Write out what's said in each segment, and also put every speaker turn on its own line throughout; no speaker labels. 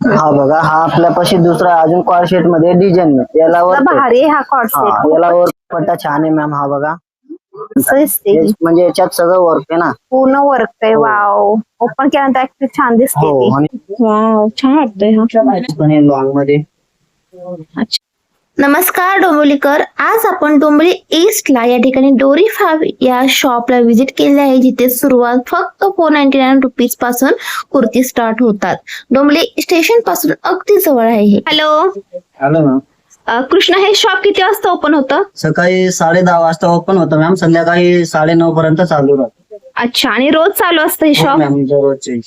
हा बघा, हा आपल्यापाशी दुसरा अजून कॉर्ड सेट मध्ये डिझाईन याला वर
भारी आहे हा कॉर्ड सेट.
याला वर दुपट्टा छान आहे मॅम. हा बघा,
दिसते
म्हणजे याच्यात सगळं वर्क आहे ना,
पूर्ण वर्क आहे. वाव, ओपन केल्यानंतर ऍक्च्युली छान दिसते
हो.
ती.
आणि
वाव, छान वाटतंय हा.
लॉंग मध्ये.
अच्छा. नमस्कार डोंबिवलीकर, आज आपण डोंबिवली ईस्टला या ठिकाणी डोरी फॅब या शॉपला व्हिजिट केली आहे, जिथे सुरुवात फक्त 499 रुपीज पासून कुर्ती स्टार्ट होतात. डोंबिवली स्टेशन पासून अगदी जवळ आहे हे. Hello
hello ma'am.
कृष्णा, हे शॉप किती वाजता ओपन होतं?
सकाळी 10:30 वाजता ओपन होतं मॅम, संध्याकाळी 9:30 पर्यंत चालू राहतं.
अच्छा, आणि रोज चालू असतं हे शॉप?
मॅम रोजची.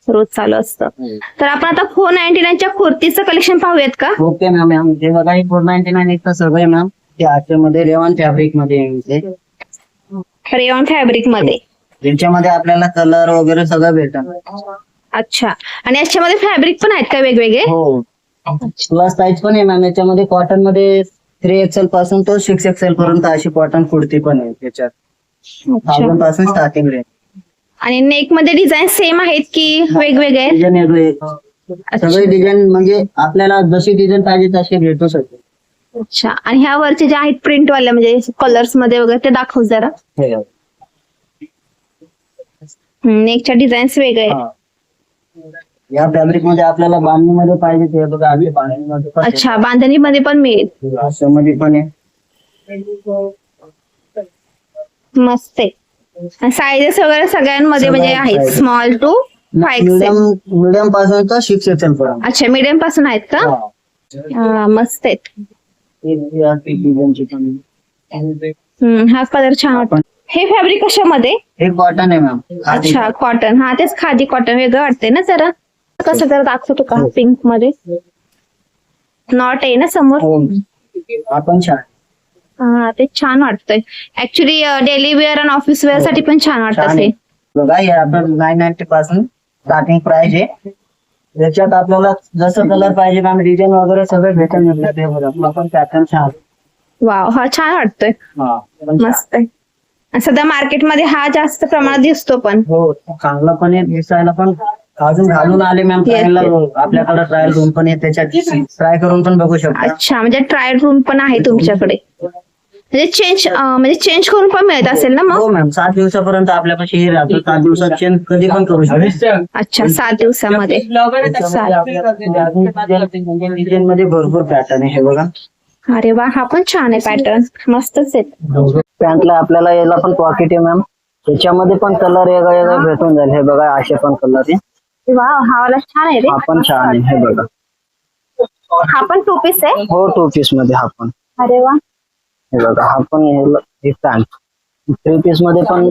रोज चालू असतं. तर आपण आता 499 च्या कुर्तीचं कलेक्शन पाहूयात का?
Okay ma'am. मॅम ते बघा, 499 एक तर सगळे मॅम ते आजच्यामध्ये रेवॉन फॅब्रिक मध्ये येते.
रेयॉन फॅब्रिक मध्ये
त्यांच्यामध्ये आपल्याला कलर वगैरे सगळं भेटल.
अच्छा, आणि याच्यामध्ये फॅब्रिक पण आहेत का वेगवेगळे?
हो, प्लस साईज पण आहे मॅम याच्यामध्ये. कॉटन मध्ये 3XL पासून तो 6XL पर्यंत अशी कॉटन कुर्ती पण आहे त्याच्यात. 1000 पासून स्टार्टिंग रेंज.
आणि नेक मध्ये डिझाईन सेम आहेत की वेगवेगळे?
डिझाईन वेगळे, सगळे डिझाईन म्हणजे आपल्याला जशी डिझाईन पाहिजे तशी भेटू शकते.
अच्छा, आणि ह्या वरचे जे आहेत प्रिंट वाले म्हणजे कलर्स मध्ये वगैरे ते दाखव जरा. नेकच्या डिझाईन्स वेगळे आहेत.
या फॅब्रिक मध्ये आपल्याला बांधणी मध्ये पाहिजे ते बघा, आधी बांधणी मध्ये पण
अच्छा, बांधणी मध्ये पण मिळेल.
असं मध्ये पण आहे.
मस्त आहे. साईजेस वगैरे सगळ्यांमध्ये म्हणजे आहेत, स्मॉल टू 5XL.
मीडियम पासून तर 6XL पर्यंत.
अच्छा, मीडियम पासून आहेत का? मस्त आहेत. हा कलर छान वाटतो. हे फॅब्रिक कशामध्ये?
हे कॉटन आहे मॅम.
अच्छा, कॉटन. हा, तेच खादी कॉटन वेगळं वाटतंय ना जरा. कसं जरा दाखवतो का पिंक मध्ये? नॉट आहे ना समोर?
आपण छान.
हा, ते छान वाटतंय. ऍक्च्युली डेली वेअर आणि ऑफिस वेअर साठी पण छान वाटत ते.
बघा, हे आपण 990 पासून स्टार्टिंग प्राइस आहे. याच्यात आपल्याला जसं कलर पाहिजे मॅम, डिझाईन वगैरे सगळे भेटून ते बघा. आपण पॅटर्न छान.
वाव, हा छान वाटतोय. मस्त आहे. सध्या मार्केटमध्ये हा जास्त प्रमाणात दिसतो पण.
हो, चांगला पण आहे दिसायला पण. अजून घालून आले मॅम ट्रायलला, आपल्याकडे ट्रायल रूम पण आहे, त्याच्यात ट्राय करून पण बघू शकता.
अच्छा, म्हणजे ट्रायल रूम पण आहे तुमच्याकडे? म्हणजे चेंज करून पण मिळत असेल ना मग?
हो मॅम, 7 दिवसापर्यंत आपल्यापाशी हे राहतो. 7 दिवसात चेंज कधी पण करू शकतो.
अच्छा, 7 दिवसामध्ये.
डिझाईन मध्ये भरपूर पॅटर्न आहे. हे बघा.
अरे वा, हा पण छान आहे पॅटर्न, मस्तच आहे.
पॅन्टला आपल्याला याला पण पॉकेट आहे मॅम. त्याच्यामध्ये पण कलर वेगळा भेटून जाईल. हे बघा, असे पण कलर आहे.
वाव, हा वाला छान आहे रे.
हा पण छान आहे. हे बघा,
हा पण 2 पीस आहे?
हो, 2 पीस मध्ये हा पण.
अरे वा.
हे बघा, हा पण हे पॅन्ट 3 पीस मध्ये पण.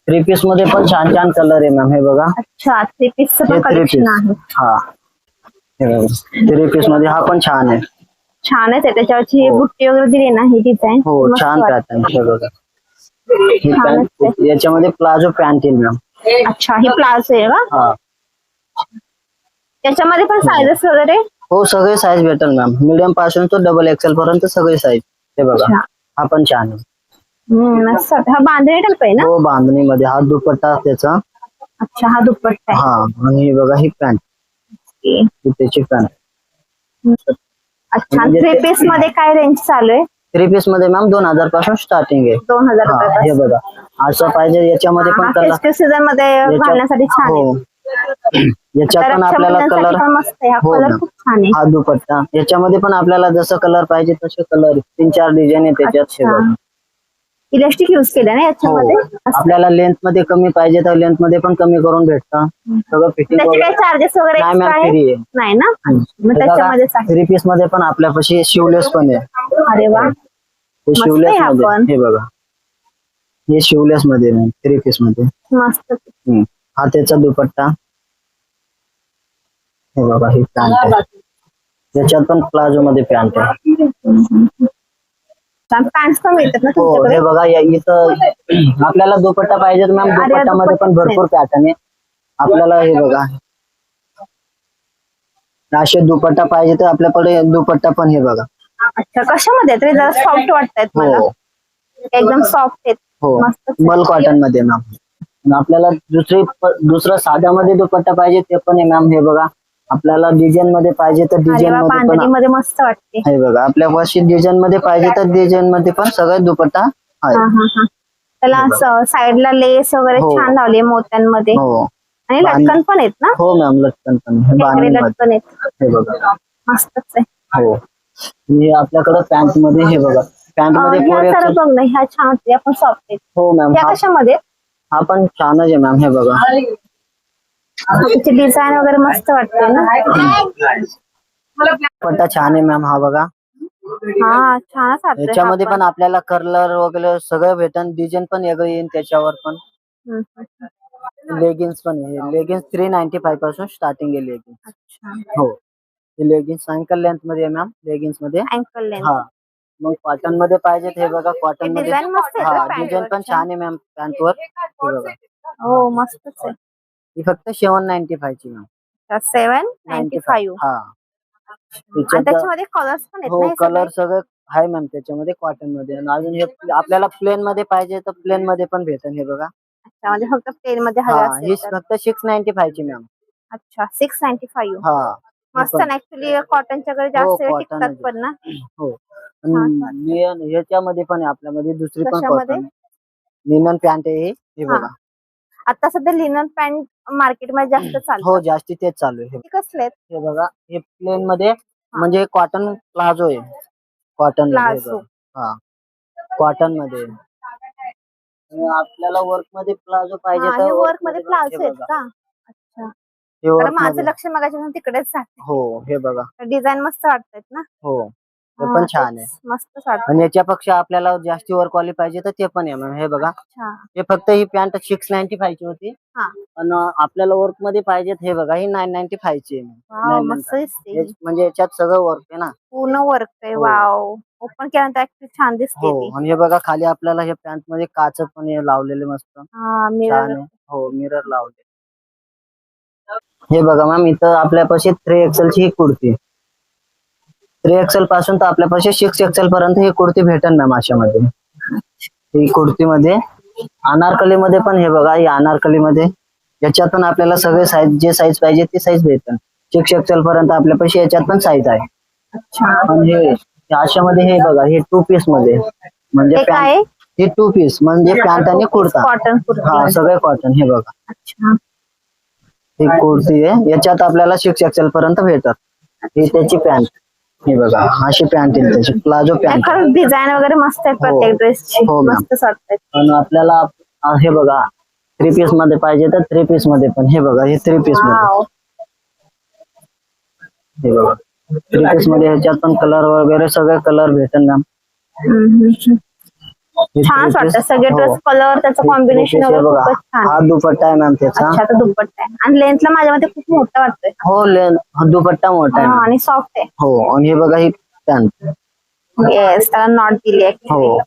3 पीस मध्ये पण छान छान कलर आहे मॅम. हे बघा.
अच्छा, 3 पीस पण कलेक्शन आहे.
हा, हे बघा, 3 पीस मध्ये हा पण छान आहे.
छानच आहे. त्याच्यावरची बुट्टी वगैरे दिली ना, ही डिझाईन.
हो, छान पॅटर्न. हे बघा, ही पॅन्ट याच्यामध्ये प्लाझो पॅन्ट येईल मॅम.
अच्छा, ही प्लाझो आहे का?
हा,
त्याच्यामध्ये पण साईजेस वगैरे?
हो, सगळे साईज भेटेल मॅम. मीडियम पासून तो XXL पर्यंत सगळे साईज. हे बघा, हा पण छान आहे.
मस्त. हा बांधणी टाईप आहे ना?
हो, बांधणी मध्ये. हा दुपट्टा त्याचा.
अच्छा, हा दुपट्टा आहे.
हा, आणि बघा ही पॅन्ट, त्याची पॅन्ट.
अच्छा, 3 पीस मध्ये काय रेंज चालू आहे?
3 पीस मध्ये मॅम 2000 पासून स्टार्टिंग आहे.
2000 रुपये.
हे बघा, असं पाहिजे याच्यामध्ये पण कलर.
फेस्टिव्ह सीझन मध्ये घालण्यासाठी छान आहे.
हो, याच्यात पण आपल्याला कलर.
मस्त आहे. हा
हो
कलर
मॅम,
खूप छान आहे.
हा दुपट्टा. याच्यामध्ये पण आपल्याला जसं कलर पाहिजे तसे कलर 3-4 डिझाईन आहे त्याच्यात. हे बघा,
इलास्टिक युज केलं ना याच्यामध्ये?
आपल्याला लेंथ मध्ये कमी पाहिजे तर लेंथ मध्ये पण कमी करून भेटतं. सगळं फिटिंग.
त्याचे काही चार्जेस वगैरे
नाही मॅम, फ्री आहे.
नाही ना? मग त्याच्यामध्ये
3 पीस मध्ये पण आपल्यापाशी शिवलेस पण आहे.
अरे वा,
हे शिवलेस मध्ये. हे बघा, हे शिवलेस मध्ये 3 पीस मध्ये.
मस्त.
हा त्याचा दुपट्टा. हे बघा, ही पॅन्ट आहे. त्याच्यात पण प्लाझो मध्ये पॅन्ट आहे.
पॅन्ट्स पण मिळतात ना
हो,
तुमच्याकडे?
हे बघा, इथं आपल्याला दुपट्टा पाहिजे तर मॅम दुपट्टा मध्ये पण भरपूर पॅटर्न आहे आपल्याला. हे बघा, असे दुपट्टा पाहिजे तर आपल्याकडे दुपट्टा पण. हे बघा.
अच्छा, कशामध्ये तरी जरा सॉफ्ट वाटतायत मला. एकदम सॉफ्ट आहेत.
हो, मल कॉटन मध्ये मॅम. आपल्याला दुसरा साध्यामध्ये दुपट्टा पाहिजे ते पण आहे मॅम. हे बघा, आपल्याला डिझाईन मध्ये पाहिजे तर
अरे
डिझाईन
वा,
मध्ये पण
बांधणीमध्ये मस्त वाटते.
आहे बघा. आपल्या पाशी डिझाईन मध्ये पाहिजे तर डिझाईन मध्ये पण सगळं दुपट्टा आहे.
हा हा हा. त्याला साईडला लेस वगैरे
हो.
छान लावली मोत्यांमध्ये.
हो
आणि लटकन पण आहेत ना,
हो मॅम, लटकन पण हे
खेकडे
बांधणीमध्ये.
लटकन आहेत.
हे बघा.
मस्तच आहे.
हो, हे आपल्याकडे पॅन्ट मध्ये हे बघा. पॅन्ट मध्ये
ह्या
4
जरा
XL.
बघ ना, ह्या छान वाटते, आपण सॉफ्ट आहेत.
हो मॅम,
त्या कशामध्ये?
हा पण छानच आहे मॅम. हे बघा,
त्याची डिझाईन वगैरे मस्त वाटते ना.
दुपट्टा छान आहे मॅम. हा बघा,
हा छानच वाटतोय हा
याच्यामध्ये
पण.
पण आपल्याला कलर वगैरे सगळं भेटन. डिझाईन पण वेगळं येईल त्याच्यावर पण.
हम्म, हम्म.
लेगिन्स पण आहे. लेगिन्स 395 पासून स्टार्टिंग आहे लेगिन्स.
अच्छा,
हो, हे लेगिन्स अँकल लेंथ मध्ये आहे मॅम, लेगिन्स मध्ये.
Uncle length.
हा, मग कॉटन मध्ये पाहिजे हे बघा. कॉटन मध्ये
डिझाईन मस्त आहे
हा,
का pant
डिझाईन पण
वरच्या?
छान आहे मॅम पॅन्ट वर. हे बघा,
हो मस्तच आहे.
ही फक्त 795 ची मॅम.
795.
हा,
आणि
त्याच्यात
त्याच्यामध्ये कलर्स पण आहेत ना
हो,
हे सगळे?
कलर सगळं आहे मॅम त्याच्यामध्ये कॉटन मध्ये. आणि अजून हे आपल्याला प्लेन मध्ये पाहिजे तर प्लेन मध्ये पण भेटेल. हे बघा,
अच्छा, म्हणजे फक्त प्लेन मध्ये हवे
हा,
असेल
ही
तर.
फक्त 695 ची मॅम.
अच्छा, 695.
हा, हे
मस्त
पण.
ना, ऍक्च्युली कॉटनच्या कडे
हो,
जास्त वेळ
कॉटन
टिकतात
आहे.
पण ना.
हो,
छान वाटतं.
आणि याच्यामध्ये पण आहे आपल्यामध्ये दुसरी पण
कशामध्ये?
कॉटन लिनन पॅन्ट आहे हे
हा,
बघा.
आता सध्या लिनन पॅन्ट मार्केटमध्ये जास्त
हो,
चालतात.
जास्ती तेच चालू आहे.
ते कसले आहेत?
हे बघा, हे प्लेन मध्ये म्हणजे कॉटन प्लाझो आहे. कॉटन मध्ये हे
प्लाझो.
बघा. हा, कॉटन मध्ये. आणि आपल्याला वर्क मध्ये प्लाझो पाहिजे
हा,
तर
हे
वर्क
वर्क मध्ये
पण
प्लाझो
हे
आहेत
बघा.
का? अच्छा,
हे
तर
वर्क
माझं
मध्ये.
लक्ष मगाच्या तिकडेच जाते.
हो, हे बघा.
डिझाईन मस्त वाटतात ना.
हो, हे
हा,
पण छान आहे.
तेच मस्तच वाटतं.
आणि याच्यापेक्षा आपल्याला जास्ती वर्क वाली पाहिजे तर ते पण आहे मॅम. हे बघा,
अच्छा,
हे फक्त ही पॅन्ट 695 ची होती.
हा,
आणि आपल्याला वर्क मध्ये पाहिजे हे बघा, ही 995 ची आहे.
वाव,
995.
मस्त दिसते ही.
म्हणजे याच्यात सगळं वर्क आहे ना.
पूर्ण वर्क आहे.
हो.
वाव, ओपन केल्यानंतर ऍक्च्युली छान दिसते
हो,
ती.
आणि हे बघा खाली आपल्याला हे पॅन्ट मध्ये काच पण हे लावलेले मस्त
हा,
छान
मिरर.
आहे. हो, मिरर लावले. हे बघा मॅम, इथं आपल्यापाशी 3XL ची ही कुर्ती. 3XL पासून तर आपल्यापाशी 6XL पर्यंत ही कुर्ती भेटेल मॅम अशामध्ये. ही कुर्ती मध्ये अनारकली मध्ये पण हे बघा, ही अनारकली मध्ये याच्यात पण आपल्याला सगळे साईज, जे साईज पाहिजे ते साईज भेटेल. 6XL पर्यंत आपल्यापाशी याच्यात पण साईज आहे.
अच्छा,
आणि हे अशामध्ये हे बघा, हे 2 पीस मध्ये म्हणजे
हे काय?
हे 2 पीस म्हणजे पॅन्ट आणि कुर्ता.
कॉटन कुर्ती.
हा, सगळे कॉटन. हे बघा,
अच्छा,
ही कुर्ती आहे. याच्यात आपल्याला 6XL पर्यंत भेटतात. ही त्याची पॅन्ट. हे बघा, अशी पॅन्ट आहे त्याची, प्लाझो पॅन्ट.
खरंच डिझाईन वगैरे मस्त आहे प्रत्येक ड्रेसची.
हो मॅम.
मस्त वाटतात.
आणि आपल्याला हे बघा 3 पीस मध्ये पाहिजे तर 3 पीस मध्ये पण. हे बघा, हे 3 पीस मध्ये.
वाव,
हे बघा, 3 पीस मध्ये ह्याच्यात पण कलर वगैरे सगळे कलर भेटेल मॅम.
छान वाटतं सगळे ड्रेस, कलर त्याचं कॉम्बिनेशन वगैरे खूपच छान.
हा दुपट्टा आहे मॅम त्याचा.
अच्छा, तो दुपट्टा आहे. आणि लेंथला माझ्या मध्ये खूप मोठा वाटतोय.
हो, हा दुपट्टा मोठा आहे
हा,
ma'am.
आणि सॉफ्ट आहे.
हो, आणि हे बघा ही पॅन्ट.
येस, त्याला नॉट दिली आहे.
हो,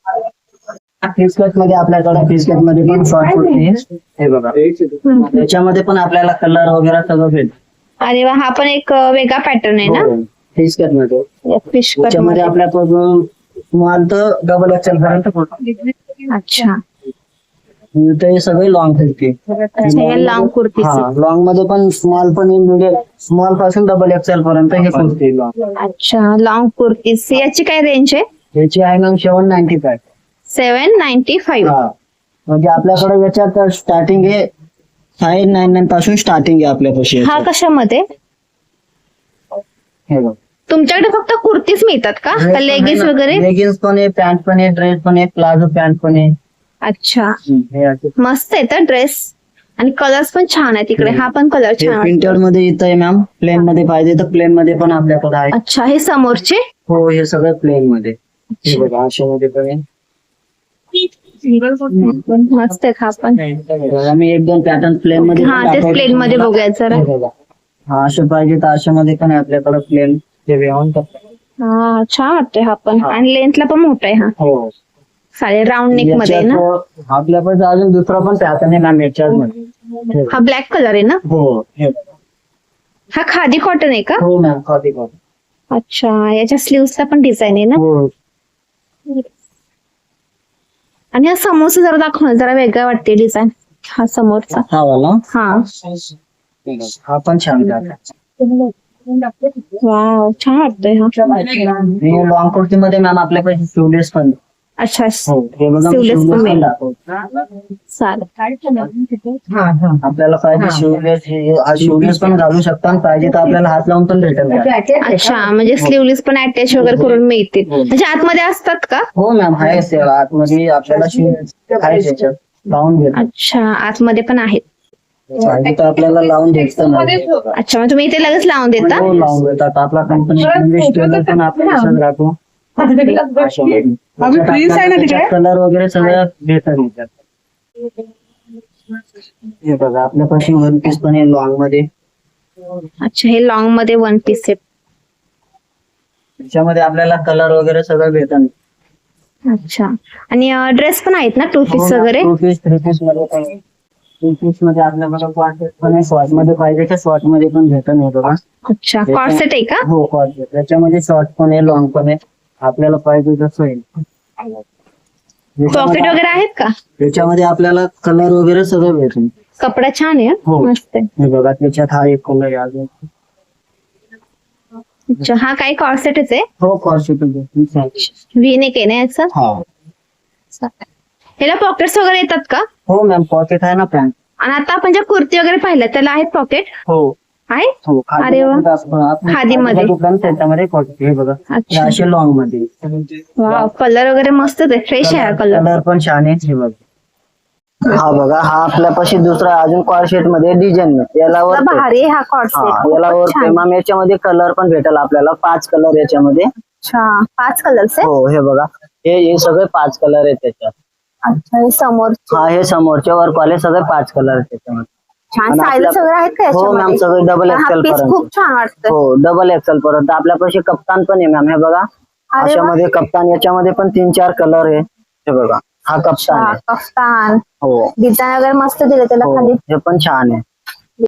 फिश कट मध्ये आपल्याकडे फिश कट मध्ये पण शॉर्ट कुर्ती आहे. हे बघा, त्याच्यामध्ये पण आपल्याला कलर वगैरे सगळं भेटेल.
अरे वा, हा पण एक वेगळा पॅटर्न आहे ना.
फिश कट मध्ये.
फिश कट
त्याच्यामध्ये आपल्याकडून स्मॉल तर डबल एक्सेल पर्यंत कुर्ती.
अच्छा,
तर हे सगळे लॉंग कुर्ती.
हे लॉंग कुर्ती.
लॉंग मध्ये पण स्मॉल पण येईल, स्मॉल पासून डबल एक्सेल पर्यंत हे कुर्ती लॉंग.
अच्छा, लॉंग कुर्तीज. याची काय रेंज आहे?
याची आहे मॅम 795.
795.
म्हणजे आपल्याकडे याच्यात स्टार्टिंग आहे 599 पासून स्टार्टिंग आहे आपल्यापाशी.
हा कशामध्ये?
हे बघ,
तुमच्याकडे फक्त कुर्तीच मिळतात का? लेगिन्स वगैरे?
लेगिन्स पण आहे, पॅन्ट पण आहे, ड्रेस पण आहे, प्लाझो पॅन्ट पण आहे.
अच्छा,
हे असे.
मस्त आहे तर ड्रेस. आणि कलर्स पण छान आहे तिकडे. हा पण कलर
हे
छान आहे.
प्रिंटेड मध्ये येत आहे मॅम. प्लेन मध्ये पाहिजे तर प्लेन मध्ये पण आपल्याकडे आहे.
अच्छा, हे समोरचे?
हो, हे सगळं प्लेन मध्ये. हे बघा, अशामध्ये पण आहे.
मस्त आहे हा पण.
आम्ही 1-2 पॅटर्न प्लेन मध्ये
हा, तेच प्लेन मध्ये बघूया जरा.
हे बघा. हा, असं पाहिजे तर अशामध्ये पण आहे आपल्याकडे प्लेन. हे वेवून
हा, छान वाटतोय हा पण. आणि लेंथला पण मोठा आहे हा.
हो,
चालेल, राऊंड नेक मध्ये आहे ना.
आपल्याकडे अजून दुसरा पण पॅटर्न आहे मॅम याच्याच मध्ये.
हा ब्लॅक कलर आहे ना.
हो, हे.
हा खादी कॉटन आहे का?
हो मॅम, खादी कॉटन.
अच्छा, याच्या स्लीव्हजला पण डिझाईन आहे ना.
हो,
आणि हा समोरचा जरा दाखव ना, जरा वेगळा वाटते डिझाईन. हा समोरचा.
हा वाला.
हा,
हा पण छान पॅटर्न.
वाव, छान वाटतंय हा.
लॉंग कुर्तीमध्ये मॅम आपल्याकडे स्लीवलेस पण
अच्छा,
हो हे बघा
Sleeveless पण
sleeveless पण
मिळेल.
दाखवतो.
चालेल.
आपल्याला पाहिजे शिवलेस पण घालू शकता आणि पाहिजे तर आपल्याला हात लावून पण भेटेल.
अच्छा, म्हणजे स्लीवलेस पण अटॅच वगैरे करून मिळतील. म्हणजे आतमध्ये असतात का?
हो मॅम आहे ते आतमध्ये आपल्याला शिवलेस आहे त्याच्यात लावून भेटेल.
अच्छा, आतमध्ये पण आहेत.
पाहिजे तर आपल्याला लावून भेटतं नाही.
अच्छा, मग तुम्ही इथे लगेच लावून देता?
हो लावून देतात. आपला कंपनी पण आपल्याला राहतो कलर वगैरे सगळं भेटत त्याच्यात. हे बघा आपल्यापाशी वन पीस पण आहे लॉंग मध्ये.
अच्छा, हे लॉंग मध्ये वन पीस सेट.
त्याच्यामध्ये आपल्याला कलर वगैरे सगळं भेटत.
अच्छा, आणि ड्रेस पण आहेत ना, टू
हो,
पीस वगैरे?
2 पीस 3 पीस मध्ये पण 2 पीस मध्ये आपल्याला पण शॉर्ट मध्ये पाहिजे तर शॉर्ट मध्ये पण भेटन हे बघा.
अच्छा, कॉर्ड सेट आहे का?
हो कॉर्ड त्याच्यामध्ये शॉर्ट पण आहे लॉंग पण आहे आपल्याला पाहिजे तसं आहे.
पॉकेट वगैरे आहेत का?
त्याच्यामध्ये आपल्याला कलर वगैरे सगळं भेटेल.
कपडा छान आहे
हो.
हं? मस्त आहे.
हे बघा त्याच्यात हा एक कलर आहे अजून.
अच्छा, हा काही कॉर्ड सेटच आहे?
हो कॉर्ड
व्ही नेक आहे ना याचा?
हा
ह्याला पॉकेट्स वगैरे येतात का?
हो मॅम पॉकेट आहे ना पॅन्ट.
आणि आता आपण ज्या कुर्ती वगैरे पाहिल्या त्याला आहेत पॉकेट?
हो
आहे?
हो
अरे वा. खादीमध्ये.
दुकान त्याच्यामध्ये पॉकेट हे बघा हे
अच्छा,
असे लॉंग मध्ये.
वाव, कलर वगैरे मस्तच आहे, फ्रेश आहे हा कलर.
कलर पण छान आहे हे बघा. हा बघा हा आपल्यापाशी दुसरा अजून कॉर्ड सेट मध्ये डिझाईन याला वर
भारी आहे हा कॉर्ड
याला वर
सेट.
मॅम याच्यामध्ये कलर पण भेटेल आपल्याला 5 कलर याच्यामध्ये.
अच्छा, 5 कलर्स आहे?
हो हे बघा हे सगळे 5 कलर आहेत त्याच्यात.
अच्छा, हे समोर
हा हे समोरच्या वर्क वाले सगळे 5 कलर आहेत त्याच्यामध्ये.
छान
आणि
साईजेस
आपल्या-
वगैरे आहेत का
हो मॅम
याच्यामध्ये?
सगळे डबल
हा
एक्सेल
पीस
पर्यंत.
खूप छान वाटतं.
हो डबल एक्सेल पर्यंत आपल्यापाशी कप्तान पण आहे मॅम हे बघा.
अरे वा.
अशामध्ये कप्तान याच्यामध्ये पण 3-4 कलर आहे हे बघा. हा कप्तान आहे.
कफ्तान
हो
डिझाईन वगैरे मस्त दिले त्याला
हो
खाली.
हे पण छान आहे.